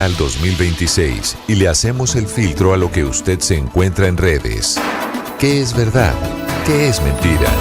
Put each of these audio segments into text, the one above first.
Al 2026 y le hacemos el filtro a lo que usted se encuentra en redes. ¿Qué es verdad? ¿Qué es mentira?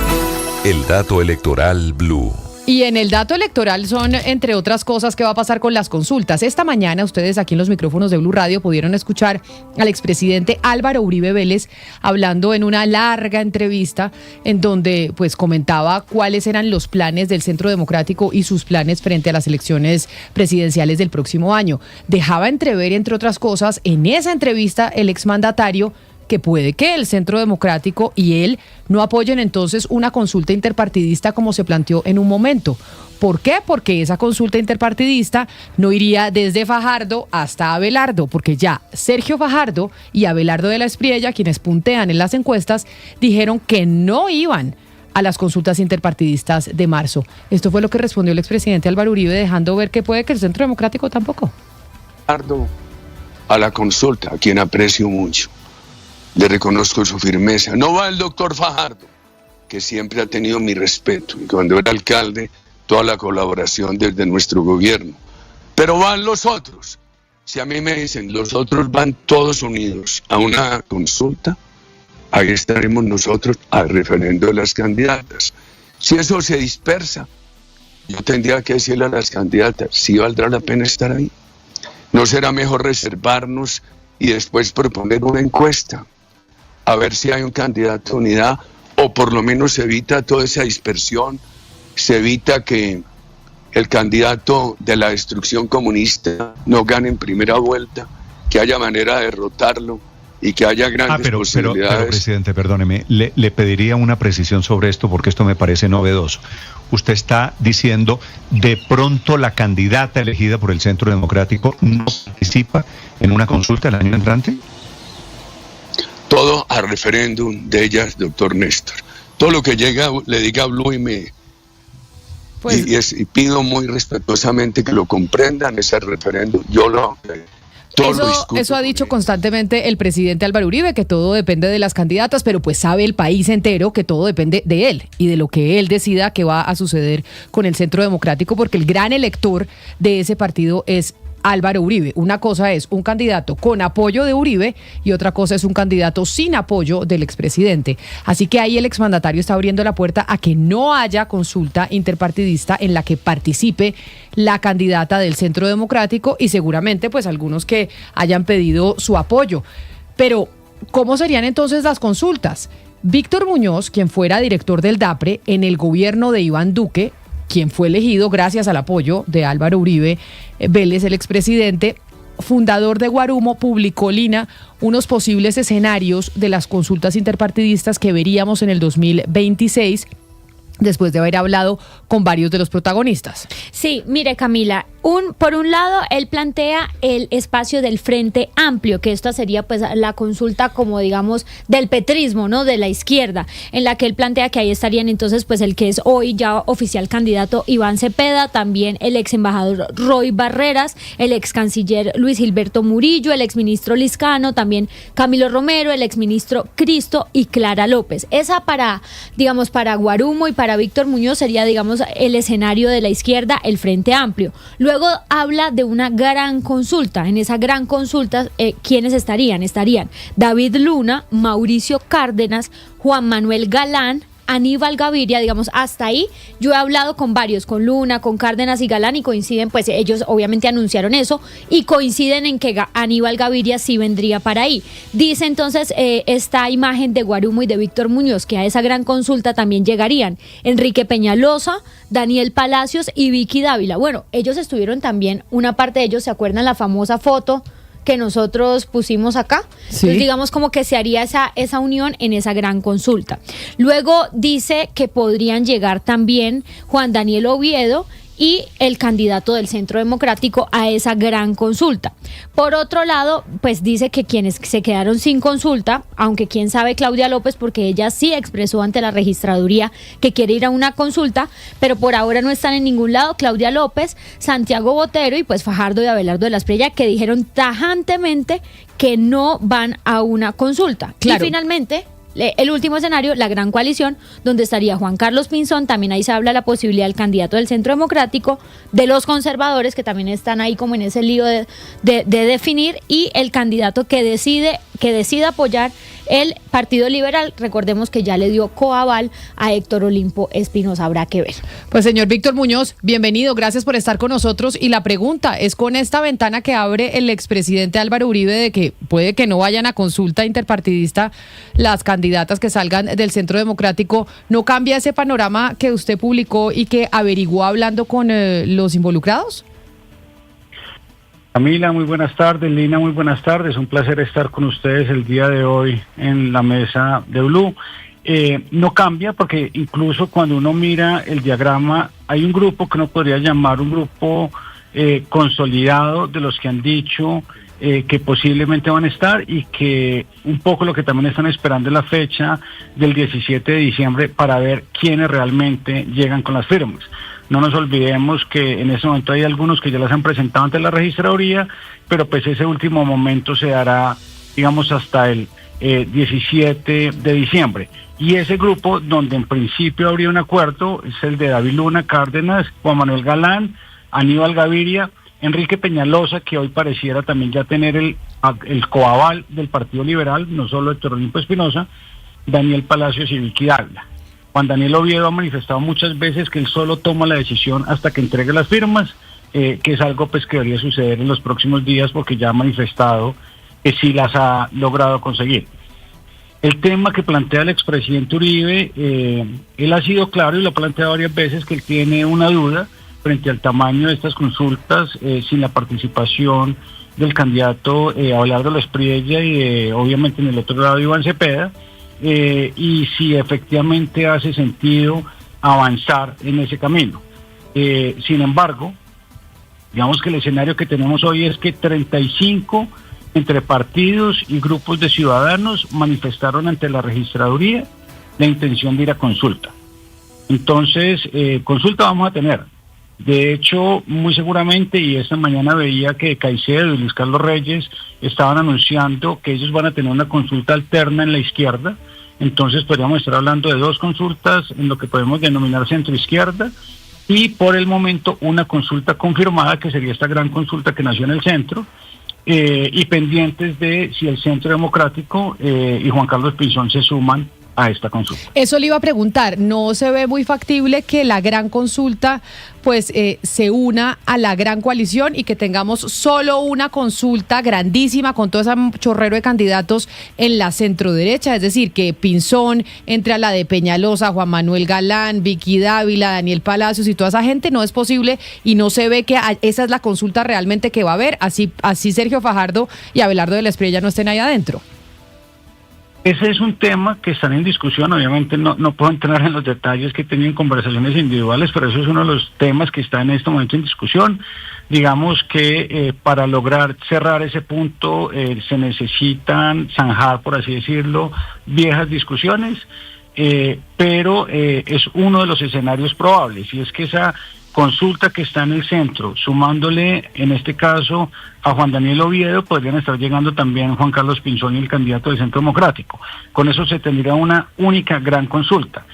El dato electoral Blue. Y en el dato electoral son, entre otras cosas, qué va a pasar con las consultas. Esta mañana ustedes aquí en los micrófonos de Blue Radio pudieron escuchar al expresidente Álvaro Uribe Vélez hablando en una larga entrevista en donde pues comentaba cuáles eran los planes del Centro Democrático y sus planes frente a las elecciones presidenciales del próximo año. Dejaba entrever, entre otras cosas, en esa entrevista el exmandatario que puede que el Centro Democrático y él no apoyen entonces una consulta interpartidista como se planteó en un momento. ¿Por qué? Porque esa consulta interpartidista no iría desde Fajardo hasta Abelardo, porque ya Sergio Fajardo y Abelardo de la Espriella, quienes puntean en las encuestas, dijeron que no iban a las consultas interpartidistas de marzo. Esto fue lo que respondió el expresidente Álvaro Uribe, dejando ver que puede que el Centro Democrático tampoco. A la consulta, a quien aprecio mucho. Le reconozco su firmeza. No va el doctor Fajardo, que siempre ha tenido mi respeto, y cuando era alcalde, toda la colaboración desde nuestro gobierno. Pero van los otros. Si a mí me dicen, los otros van todos unidos a una consulta, ahí estaremos nosotros al referendo de las candidatas. Si eso se dispersa, yo tendría que decirle a las candidatas, si valdrá la pena estar ahí. ¿No será mejor reservarnos y después proponer una encuesta? A ver si hay un candidato de unidad, o por lo menos se evita toda esa dispersión, se evita que el candidato de la destrucción comunista no gane en primera vuelta, que haya manera de derrotarlo y que haya grandes posibilidades. Pero, presidente, perdóneme, le pediría una precisión sobre esto porque esto me parece novedoso. Usted está diciendo, de pronto la candidata elegida por el Centro Democrático no participa en una consulta el año entrante. Todo a referéndum de ellas, doctor Néstor. Todo lo que llega, le diga a Blue y pido muy respetuosamente que lo comprendan, ese referéndum. Eso ha dicho constantemente el presidente Álvaro Uribe, que todo depende de las candidatas, pero pues sabe el país entero que todo depende de él y de lo que él decida que va a suceder con el Centro Democrático, porque el gran elector de ese partido es Álvaro Uribe. Una cosa es un candidato con apoyo de Uribe y otra cosa es un candidato sin apoyo del expresidente. Así que ahí el exmandatario está abriendo la puerta a que no haya consulta interpartidista en la que participe la candidata del Centro Democrático y seguramente pues algunos que hayan pedido su apoyo. Pero, ¿cómo serían entonces las consultas? Víctor Muñoz, quien fuera director del DAPRE en el gobierno de Iván Duque, quien fue elegido gracias al apoyo de Álvaro Uribe Vélez, el expresidente, fundador de Guarumo, publicó, Lina, unos posibles escenarios de las consultas interpartidistas que veríamos en el 2026, después de haber hablado con varios de los protagonistas. Sí, mire, Camila, por un lado, él plantea el espacio del Frente Amplio, que esta sería pues la consulta como digamos del petrismo, ¿no? De la izquierda, en la que él plantea que ahí estarían entonces pues el que es hoy ya oficial candidato Iván Cepeda, también el ex embajador Roy Barreras, el ex canciller Luis Gilberto Murillo, el ex ministro Liscano, también Camilo Romero, el ex ministro Cristo y Clara López. Esa para Guarumo y para Víctor Muñoz sería digamos el escenario de la izquierda, el Frente Amplio. Luego habla de una gran consulta. En esa gran consulta, ¿quiénes estarían? Estarían David Luna, Mauricio Cárdenas, Juan Manuel Galán, Aníbal Gaviria, digamos, hasta ahí yo he hablado con varios, con Luna, con Cárdenas y Galán, y coinciden, pues ellos obviamente anunciaron eso, y coinciden en que Aníbal Gaviria sí vendría para ahí. Dice entonces esta imagen de Guarumo y de Víctor Muñoz, que a esa gran consulta también llegarían Enrique Peñalosa, Daniel Palacios y Vicky Dávila. Bueno, ellos estuvieron también, una parte de ellos, ¿se acuerdan la famosa foto que nosotros pusimos acá? Sí. Entonces digamos como que se haría esa unión en esa gran consulta. Luego dice que podrían llegar también Juan Daniel Oviedo y el candidato del Centro Democrático a esa gran consulta. Por otro lado, pues dice que quienes se quedaron sin consulta, aunque quién sabe Claudia López, porque ella sí expresó ante la registraduría que quiere ir a una consulta, pero por ahora no están en ningún lado Claudia López, Santiago Botero y pues Fajardo y Abelardo de la Espriella, que dijeron tajantemente que no van a una consulta. Claro. Y finalmente el último escenario, la gran coalición, donde estaría Juan Carlos Pinzón, también ahí se habla la posibilidad del candidato del Centro Democrático, de los conservadores, que también están ahí como en ese lío de definir, y el candidato que decida apoyar el Partido Liberal. Recordemos que ya le dio coaval a Héctor Olimpo Espinosa, habrá que ver. Pues señor Víctor Muñoz, bienvenido, gracias por estar con nosotros, y la pregunta es, con esta ventana que abre el expresidente Álvaro Uribe de que puede que no vayan a consulta interpartidista las candidatas que salgan del Centro Democrático, ¿no cambia ese panorama que usted publicó y que averiguó hablando con los involucrados? Camila, muy buenas tardes. Lina, muy buenas tardes. Un placer estar con ustedes el día de hoy en la mesa de Blue. No cambia porque incluso cuando uno mira el diagrama, hay un grupo que uno podría llamar un grupo consolidado de los que han dicho que posiblemente van a estar, y que un poco lo que también están esperando es la fecha del 17 de diciembre para ver quiénes realmente llegan con las firmas. No nos olvidemos que en ese momento hay algunos que ya las han presentado ante la registraduría, pero pues ese último momento se dará, digamos, hasta el 17 de diciembre. Y ese grupo, donde en principio habría un acuerdo, es el de David Luna Cárdenas, Juan Manuel Galán, Aníbal Gaviria, Enrique Peñalosa, que hoy pareciera también ya tener el coaval del Partido Liberal, no solo Héctor Olimpo Espinosa, Daniel Palacios y Vicky Dávila. Juan Daniel Oviedo ha manifestado muchas veces que él solo toma la decisión hasta que entregue las firmas, que es algo pues que debería suceder en los próximos días, porque ya ha manifestado que sí las ha logrado conseguir. El tema que plantea el expresidente Uribe, él ha sido claro y lo ha planteado varias veces, que él tiene una duda frente al tamaño de estas consultas sin la participación del candidato Abelardo Espriella y obviamente en el otro lado Iván Cepeda, y si efectivamente hace sentido avanzar en ese camino. Sin embargo, digamos que el escenario que tenemos hoy es que 35 entre partidos y grupos de ciudadanos manifestaron ante la registraduría la intención de ir a consulta. Entonces, consulta vamos a tener. De hecho, muy seguramente, y esta mañana veía que Caicedo y Luis Carlos Reyes estaban anunciando que ellos van a tener una consulta alterna en la izquierda. Entonces podríamos estar hablando de dos consultas en lo que podemos denominar centro-izquierda, y por el momento una consulta confirmada, que sería esta gran consulta que nació en el centro, y pendientes de si el Centro Democrático y Juan Carlos Pinzón se suman a esta consulta. Eso le iba a preguntar, ¿no se ve muy factible que la gran consulta pues se una a la gran coalición y que tengamos solo una consulta grandísima con todo ese chorrero de candidatos en la centroderecha? Es decir, que Pinzón entre a la de Peñalosa, Juan Manuel Galán, Vicky Dávila, Daniel Palacios y toda esa gente. ¿No es posible y no se ve que esa es la consulta realmente que va a haber? Así Sergio Fajardo y Abelardo Espriella no estén ahí adentro. Ese es un tema que está en discusión. Obviamente no puedo entrar en los detalles, que he tenido conversaciones individuales, pero eso es uno de los temas que está en este momento en discusión. Digamos que para lograr cerrar ese punto se necesitan zanjar, por así decirlo, viejas discusiones, pero es uno de los escenarios probables, y es que esa consulta que está en el centro, sumándole en este caso a Juan Daniel Oviedo, podrían estar llegando también Juan Carlos Pinzón y el candidato del Centro Democrático. Con eso se tendría una única gran consulta.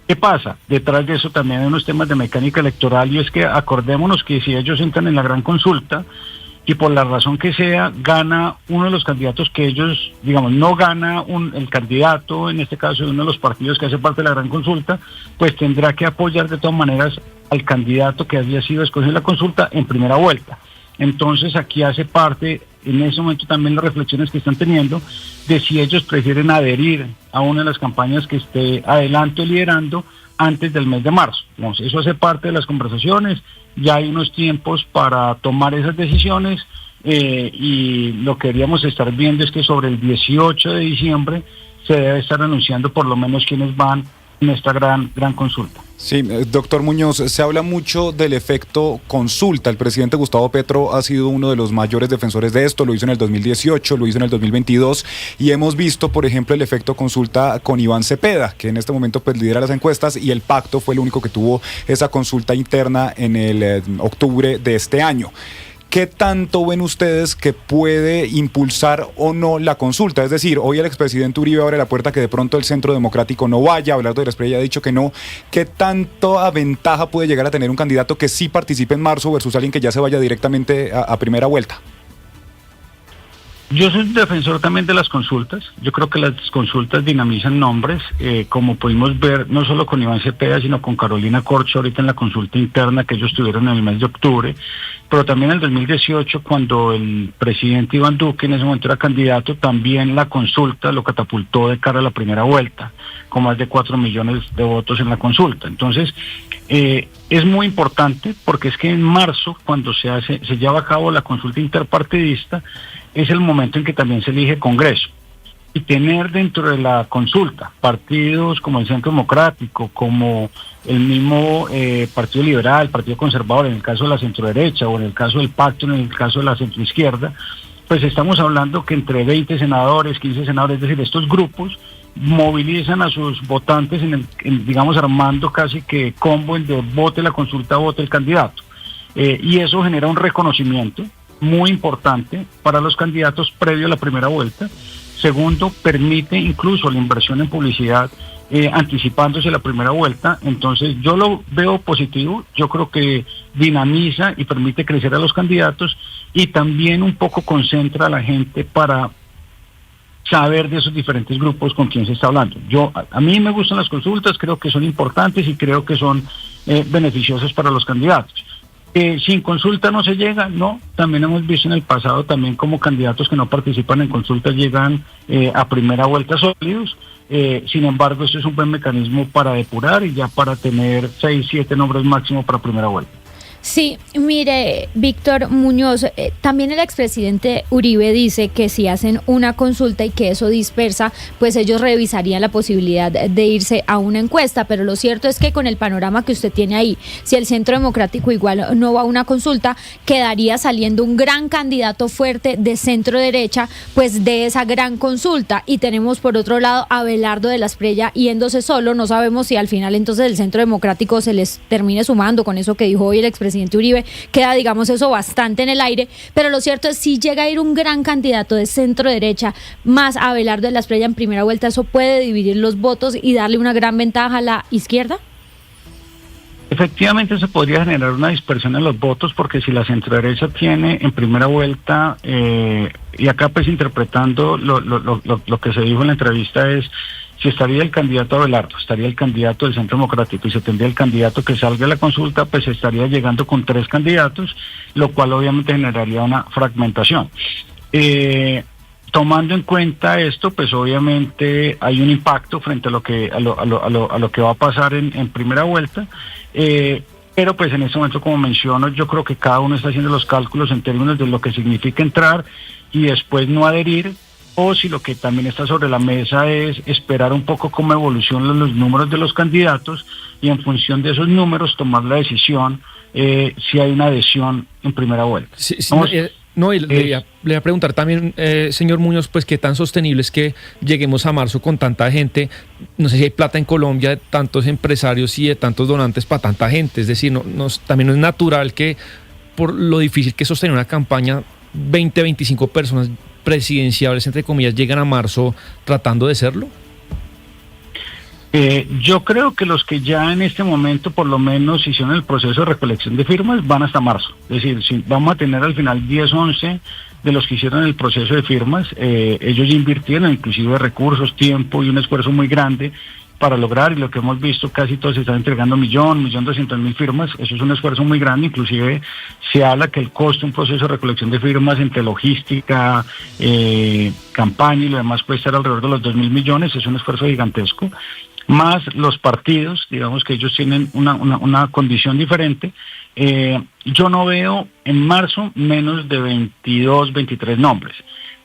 ¿Qué pasa? Detrás de eso también hay unos temas de mecánica electoral, y es que acordémonos que si ellos entran en la gran consulta y por la razón que sea gana uno de los candidatos que ellos, digamos, no gana el candidato, en este caso de uno de los partidos que hace parte de la gran consulta, pues tendrá que apoyar de todas maneras al candidato que había sido escogido en la consulta en primera vuelta. Entonces aquí hace parte en ese momento también las reflexiones que están teniendo de si ellos prefieren adherir a una de las campañas que esté adelante o liderando antes del mes de marzo. Entonces, eso hace parte de las conversaciones, ya hay unos tiempos para tomar esas decisiones, y lo que queríamos estar viendo es que sobre el 18 de diciembre se debe estar anunciando por lo menos quiénes van en esta gran consulta. Sí, doctor Muñoz, se habla mucho del efecto consulta. El presidente Gustavo Petro ha sido uno de los mayores defensores de esto, lo hizo en el 2018, lo hizo en el 2022, y hemos visto, por ejemplo, el efecto consulta con Iván Cepeda, que en este momento pues lidera las encuestas, y el Pacto fue el único que tuvo esa consulta interna en el octubre de este año. ¿qué tanto ven ustedes que puede impulsar o no la consulta? Es decir, hoy el expresidente Uribe abre la puerta que de pronto el Centro Democrático no vaya, Abelardo de la Espriella ya ha dicho que no. ¿Qué tanta ventaja puede llegar a tener un candidato que sí participe en marzo versus alguien que ya se vaya directamente a primera vuelta? Yo soy defensor también de las consultas. Yo creo que las consultas dinamizan nombres, como pudimos ver no solo con Iván Cepeda, sino con Carolina Corcho ahorita en la consulta interna que ellos tuvieron en el mes de octubre, pero también en el 2018 cuando el presidente Iván Duque en ese momento era candidato, también la consulta lo catapultó de cara a la primera vuelta, con más de 4 millones de votos en la consulta. Entonces, es muy importante porque es que en marzo, cuando se lleva a cabo la consulta interpartidista, es el momento en que también se elige Congreso. Y tener dentro de la consulta partidos como el Centro Democrático, como el mismo Partido Liberal, Partido Conservador, en el caso de la centroderecha, o en el caso del Pacto, en el caso de la centroizquierda, pues estamos hablando que entre 20 senadores, 15 senadores, es decir, estos grupos movilizan a sus votantes digamos, armando casi que combo en de vote la consulta, vote el candidato. Y eso genera un reconocimiento muy importante para los candidatos previo a la primera vuelta. Segundo, permite incluso la inversión en publicidad anticipándose la primera vuelta. Entonces yo lo veo positivo, yo creo que dinamiza y permite crecer a los candidatos y también un poco concentra a la gente para saber de esos diferentes grupos con quién se está hablando. A mí me gustan las consultas, creo que son importantes y creo que son beneficiosas para los candidatos. Sin consulta no se llega, no, también hemos visto en el pasado también como candidatos que no participan en consultas llegan a primera vuelta sólidos, sin embargo esto es un buen mecanismo para depurar y ya para tener 6, 7 nombres máximo para primera vuelta. Sí, mire, Víctor Muñoz, también el expresidente Uribe dice que si hacen una consulta y que eso dispersa, pues ellos revisarían la posibilidad de irse a una encuesta, pero lo cierto es que con el panorama que usted tiene ahí, si el Centro Democrático igual no va a una consulta, quedaría saliendo un gran candidato fuerte de centro derecha, pues de esa gran consulta, y tenemos por otro lado a Abelardo de la Espriella yéndose solo. No sabemos si al final entonces el Centro Democrático se les termine sumando con eso que dijo hoy el expresidente Uribe, queda, digamos, eso bastante en el aire, pero lo cierto es si llega a ir un gran candidato de centro derecha más a Abelardo de la Espriella en primera vuelta, ¿eso puede dividir los votos y darle una gran ventaja a la izquierda? Efectivamente se podría generar una dispersión en los votos, porque si la centroderecha tiene en primera vuelta, y acá pues interpretando lo que se dijo en la entrevista es, si estaría el candidato Abelardo, estaría el candidato del Centro Democrático y se tendría el candidato que salga de la consulta, pues estaría llegando con 3 candidatos, lo cual obviamente generaría una fragmentación. Tomando en cuenta esto, pues obviamente hay un impacto frente a lo que va a pasar en primera vuelta, pero pues en este momento, como menciono, yo creo que cada uno está haciendo los cálculos en términos de lo que significa entrar y después no adherir, o si lo que también está sobre la mesa es esperar un poco cómo evolucionan los números de los candidatos y en función de esos números tomar la decisión si hay una adhesión en primera vuelta. Sí, le voy a preguntar también, señor Muñoz, pues qué tan sostenible es que lleguemos a marzo con tanta gente. No sé si hay plata en Colombia de tantos empresarios y de tantos donantes para tanta gente. Es decir, también no es natural que por lo difícil que es sostener una campaña, 20, 25 personas presidenciables, entre comillas, llegan a marzo tratando de serlo. Yo creo que los que ya en este momento por lo menos hicieron el proceso de recolección de firmas van hasta marzo. Es decir, si vamos a tener al final 10, 11 de los que hicieron el proceso de firmas, ellos ya invirtieron inclusive recursos, tiempo y un esfuerzo muy grande para lograr, y lo que hemos visto, casi todos se están entregando 1.200.000 firmas. Eso es un esfuerzo muy grande. Inclusive se habla que el costo de un proceso de recolección de firmas entre logística, campaña y lo demás puede estar alrededor de los 2.000 millones. Es un esfuerzo gigantesco, más los partidos, digamos que ellos tienen una condición diferente. Yo no veo en marzo menos de 22, 23 nombres,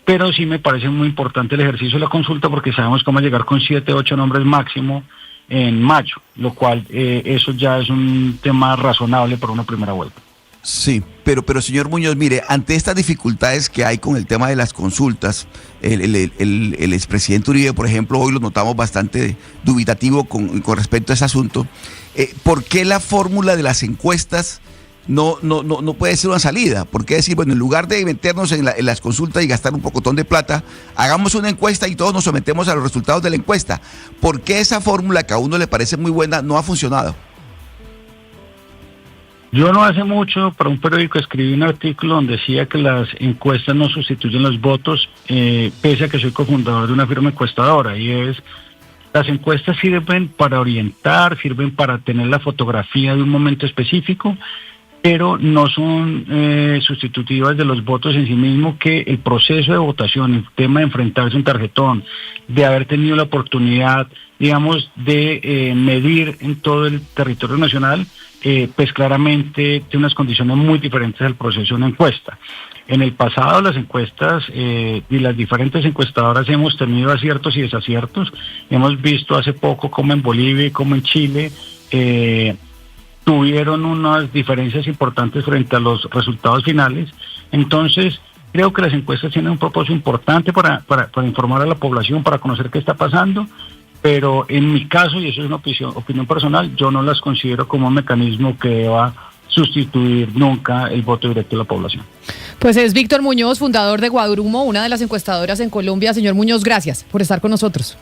pero sí me parece muy importante el ejercicio de la consulta, porque sabemos cómo llegar con 7, 8 nombres máximo en mayo, lo cual eso ya es un tema razonable para una primera vuelta. Sí, pero señor Muñoz, mire, ante estas dificultades que hay con el tema de las consultas, el expresidente Uribe, por ejemplo, hoy lo notamos bastante dubitativo con respecto a ese asunto. ¿Por qué la fórmula de las encuestas no puede ser una salida. Porque decir, bueno, en lugar de meternos en las consultas y gastar un pocotón de plata, hagamos una encuesta y todos nos sometemos a los resultados de la encuesta. ¿Por qué esa fórmula que a uno le parece muy buena no ha funcionado? Yo no hace mucho para un periódico escribí un artículo donde decía que las encuestas no sustituyen los votos, pese a que soy cofundador de una firma encuestadora, y las encuestas sirven para orientar, sirven para tener la fotografía de un momento específico, pero no son sustitutivas de los votos en sí mismo, que el proceso de votación, el tema de enfrentarse a un tarjetón, de haber tenido la oportunidad, digamos, de medir en todo el territorio nacional, pues claramente tiene unas condiciones muy diferentes al proceso de una encuesta. En el pasado las encuestas y las diferentes encuestadoras hemos tenido aciertos y desaciertos. Hemos visto hace poco como en Bolivia y como en Chile tuvieron unas diferencias importantes frente a los resultados finales. Entonces creo que las encuestas tienen un propósito importante para informar a la población, para conocer qué está pasando. Pero en mi caso, y eso es una opinión personal, yo no las considero como un mecanismo que deba sustituir nunca el voto directo de la población. Pues es Víctor Muñoz, fundador de Guadrumo, una de las encuestadoras en Colombia. Señor Muñoz, gracias por estar con nosotros.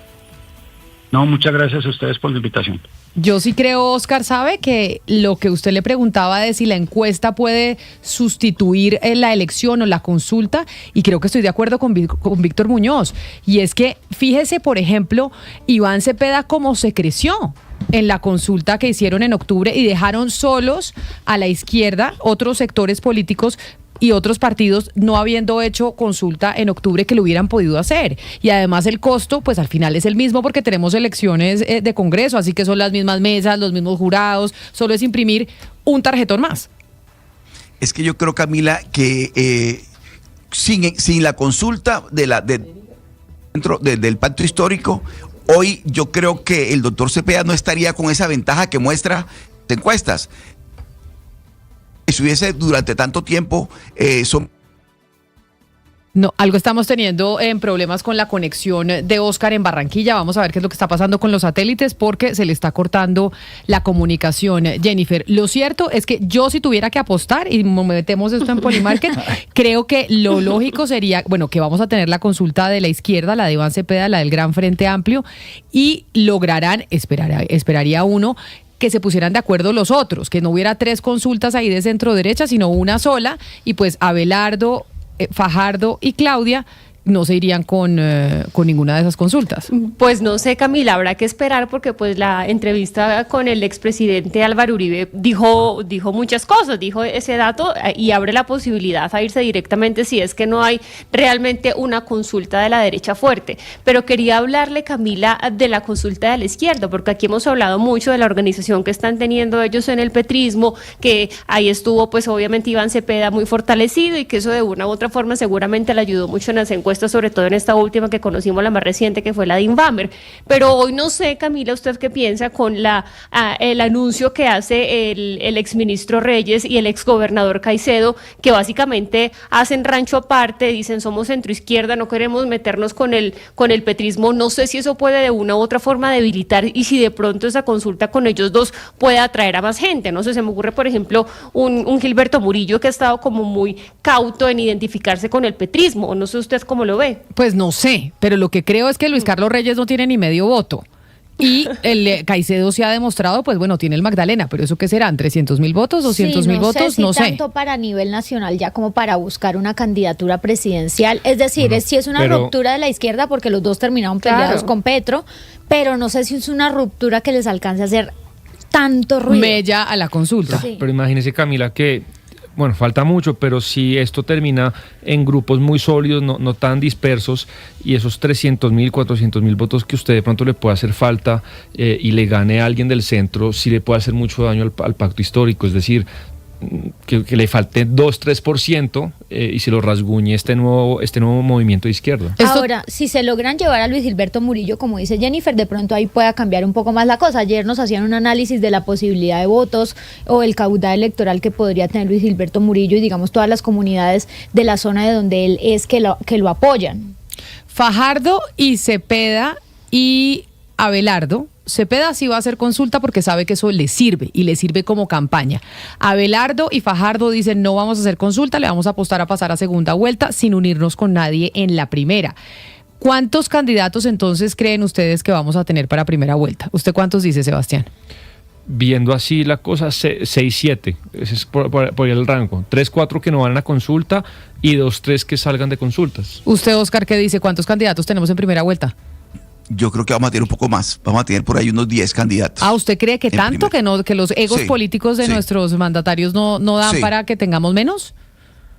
No, muchas gracias a ustedes por la invitación. Yo sí creo, Oscar, sabe que lo que usted le preguntaba de si la encuesta puede sustituir la elección o la consulta, y creo que estoy de acuerdo con Víctor Muñoz, y es que fíjese, por ejemplo, Iván Cepeda cómo se creció en la consulta que hicieron en octubre y dejaron solos a la izquierda otros sectores políticos y otros partidos no habiendo hecho consulta en octubre que lo hubieran podido hacer. Y además el costo, pues al final es el mismo porque tenemos elecciones de Congreso, así que son las mismas mesas, los mismos jurados, solo es imprimir un tarjetón más. Es que yo creo, Camila, que sin la consulta dentro del pacto histórico, hoy yo creo que el doctor Cepeda no estaría con esa ventaja que muestra las encuestas. Si hubiese durante tanto tiempo No, algo estamos teniendo en problemas con la conexión de Oscar en Barranquilla. Vamos a ver qué es lo que está pasando con los satélites porque se le está cortando la comunicación. Jennifer, lo cierto es que yo si tuviera que apostar, y metemos esto en Polymarket, creo que lo lógico sería, bueno, que vamos a tener la consulta de la izquierda, la de Iván Cepeda, la del Gran Frente Amplio, y lograrán, esperaría uno, que se pusieran de acuerdo los otros, que no hubiera 3 consultas ahí de centro derecha, sino una sola, y pues Abelardo, Fajardo y Claudia no se irían con ninguna de esas consultas. Pues no sé, Camila, habrá que esperar porque pues la entrevista con el expresidente Álvaro Uribe dijo muchas cosas, dijo ese dato y abre la posibilidad a irse directamente si es que no hay realmente una consulta de la derecha fuerte. Pero quería hablarle, Camila, de la consulta de la izquierda, porque aquí hemos hablado mucho de la organización que están teniendo ellos en el petrismo, que ahí estuvo pues obviamente Iván Cepeda muy fortalecido y que eso de una u otra forma seguramente le ayudó mucho en las encuestas, sobre todo en esta última que conocimos, la más reciente, que fue la de Inbamber. Pero hoy no sé, Camila, ¿usted qué piensa con el anuncio que hace el exministro Reyes y el exgobernador Caicedo, que básicamente hacen rancho aparte, dicen somos centroizquierda, no queremos meternos con el petrismo? No sé si eso puede de una u otra forma debilitar y si de pronto esa consulta con ellos dos puede atraer a más gente. No sé, se me ocurre, por ejemplo, un Gilberto Murillo que ha estado como muy cauto en identificarse con el petrismo. No sé usted cómo lo ve. Pues no sé, pero lo que creo es que Luis Carlos Reyes no tiene ni medio voto. Y el Caicedo se ha demostrado, pues bueno, tiene el Magdalena, pero ¿eso qué serán? ¿300.000 votos? ¿200.000 votos? No sé. Tanto para nivel nacional ya como para buscar una candidatura presidencial. Es decir, si es una ruptura de la izquierda porque los dos terminaron peleados con Petro, pero no sé si es una ruptura que les alcance a hacer tanto ruido. Mella a la consulta. Sí. Pero imagínese, Camila, que bueno, falta mucho, pero si esto termina en grupos muy sólidos, no tan dispersos, y esos 300.000, 400.000 votos que usted de pronto le puede hacer falta y le gane a alguien del centro, sí le puede hacer mucho daño al pacto histórico. Es decir, que le falte 2-3% y se lo rasguñe este nuevo movimiento de izquierda. Ahora, si se logran llevar a Luis Gilberto Murillo, como dice Jennifer, de pronto ahí pueda cambiar un poco más la cosa. Ayer nos hacían un análisis de la posibilidad de votos o el caudal electoral que podría tener Luis Gilberto Murillo y digamos todas las comunidades de la zona de donde él es que lo apoyan. Fajardo y Cepeda y Abelardo Cepeda sí va a hacer consulta porque sabe que eso le sirve y le sirve como campaña. Abelardo y Fajardo dicen no vamos a hacer consulta, le vamos a apostar a pasar a segunda vuelta sin unirnos con nadie en la primera. ¿Cuántos candidatos entonces creen ustedes que vamos a tener para primera vuelta? ¿Usted cuántos dice, Sebastián? Viendo así la cosa, 6-7, ese es por el rango. 3-4 que no van a consulta y 2-3 que salgan de consultas. ¿Usted, Oscar, qué dice? ¿Cuántos candidatos tenemos en primera vuelta? Yo creo que vamos a tener un poco más. Vamos a tener por ahí unos 10 candidatos. Ah, ¿usted cree que tanto que los egos políticos de nuestros mandatarios no dan para que tengamos menos?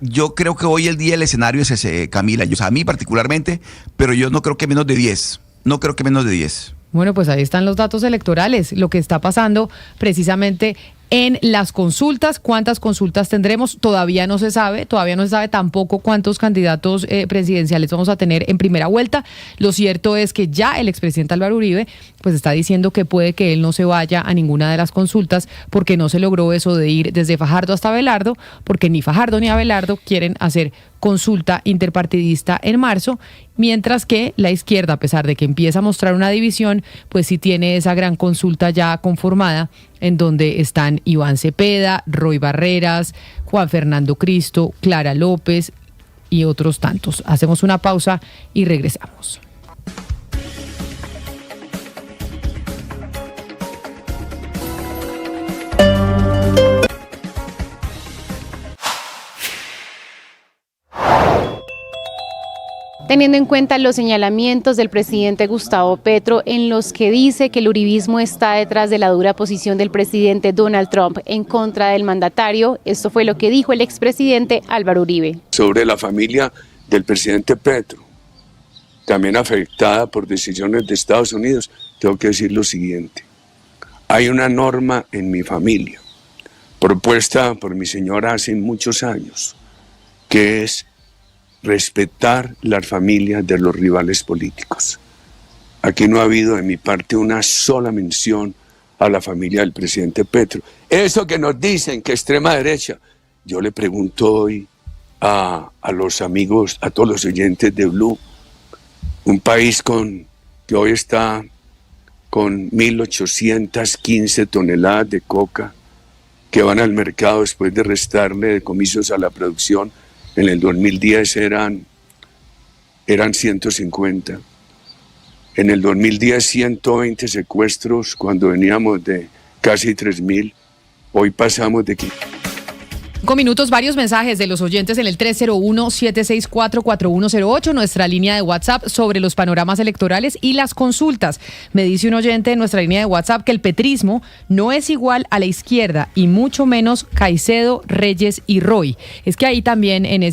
Yo creo que hoy el día el escenario es ese, Camila. A mí particularmente, pero yo no creo que menos de 10. No creo que menos de 10. Bueno, pues ahí están los datos electorales, lo que está pasando precisamente en las consultas. ¿Cuántas consultas tendremos? Todavía no se sabe tampoco cuántos candidatos presidenciales vamos a tener en primera vuelta. Lo cierto es que ya el expresidente Álvaro Uribe pues está diciendo que puede que él no se vaya a ninguna de las consultas porque no se logró eso de ir desde Fajardo hasta Abelardo, porque ni Fajardo ni Abelardo quieren hacer consulta interpartidista en marzo, mientras que la izquierda, a pesar de que empieza a mostrar una división, pues sí tiene esa gran consulta ya conformada, en donde están Iván Cepeda, Roy Barreras, Juan Fernando Cristo, Clara López y otros tantos. Hacemos una pausa y regresamos. Teniendo en cuenta los señalamientos del presidente Gustavo Petro en los que dice que el uribismo está detrás de la dura posición del presidente Donald Trump en contra del mandatario, esto fue lo que dijo el expresidente Álvaro Uribe. Sobre la familia del presidente Petro, también afectada por decisiones de Estados Unidos, tengo que decir lo siguiente. Hay una norma en mi familia, propuesta por mi señora hace muchos años, que es respetar las familias de los rivales políticos. Aquí no ha habido de mi parte una sola mención a la familia del presidente Petro. Eso que nos dicen que extrema derecha, yo le pregunto hoy a los amigos, a todos los oyentes de Blue, un país que hoy está con 1.815 toneladas de coca que van al mercado después de restarle decomisos a la producción. En el 2010 eran 150. En el 2010 120 secuestros cuando veníamos de casi 3.000. Hoy pasamos de 5 minutos, varios mensajes de los oyentes en el 301-764-4108, nuestra línea de WhatsApp, sobre los panoramas electorales y las consultas. Me dice un oyente en nuestra línea de WhatsApp que el petrismo no es igual a la izquierda y mucho menos Caicedo, Reyes y Roy. Es que ahí también en